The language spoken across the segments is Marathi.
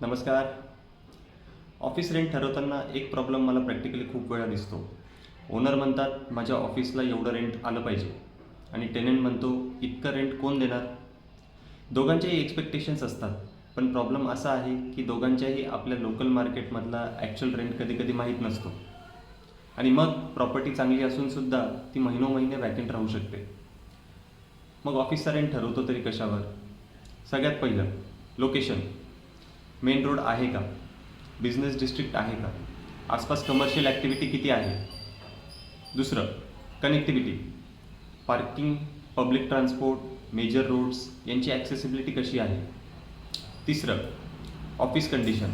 नमस्कार. ऑफिस रेंट ठरवताना एक प्रॉब्लेम मला प्रॅक्टिकली खूप वेळा दिसतो. ओनर म्हणतात माझ्या ऑफिसला एवढं रेंट आलं पाहिजे आणि टेनंट म्हणतो इतकं रेंट कोण देणार. दोघांचेही एक्सपेक्टेशन्स असतात, पण प्रॉब्लेम असा आहे की दोघांच्याही आपल्या लोकल मार्केटमधला ॲक्च्युअल रेंट कधी कधी माहीत नसतो आणि मग प्रॉपर्टी चांगली असूनसुद्धा ती महिनोमहिने वॅकंट राहू शकते. मग ऑफिसचा रेंट ठरवतो तरी कशावर? सगळ्यात पहिलं लोकेशन. मेन रोड आहे का? बिझनेस डिस्ट्रिक्ट आहे का? आसपास कमर्शियल ॲक्टिव्हिटी किती आहे? दुसरं connectivity. Parking, public transport, major roads यांची ॲक्सेसिबिलिटी कशी आहे? तिसरं ऑफिस कंडिशन.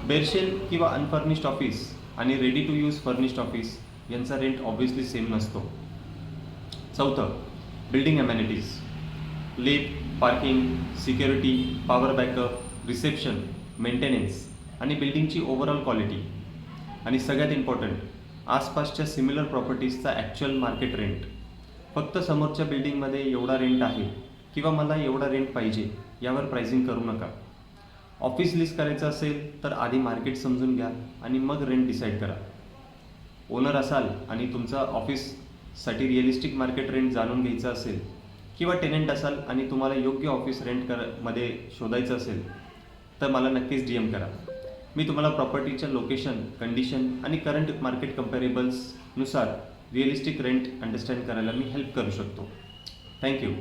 बेरशेल किंवा अनफर्निश्ड ऑफिस आणि ready to use furnished office यांचा रेंट ऑब्व्हियसली सेम नसतो. चौथं building amenities. Lift, parking, security, power backup, reception, maintenance आणि बिल्डिंगची ओव्हरऑल क्वालिटी. आणि सगळ्यात इम्पॉर्टंट आसपासच्या सिमिलर प्रॉपर्टीजचा ॲक्च्युअल मार्केट रेंट. फक्त समोरच्या बिल्डिंगमध्ये एवढा रेंट आहे किंवा मला एवढा रेंट पाहिजे यावर प्राइसिंग करू नका. ऑफिस लिस्ट करायचं असेल तर आधी मार्केट समजून घ्या आणि मग रेंट डिसाईड करा. ओनर असाल आणि तुमचा ऑफिससाठी रिअलिस्टिक मार्केट रेंट जाणून घ्यायचं असेल किंवा टेनंट असाल आणि तुम्हाला योग्य ऑफिस मध्ये शोधायचं असेल तर मला नक्कीच DM करा. मी तुम्हाला प्रॉपर्टीच्या लोकेशन, कंडिशन आणि करंट मार्केट कंपॅरेबल्सनुसार रिअलिस्टिक रेंट अंडरस्टँड करायला मी हेल्प करू शकतो. थँक्यू.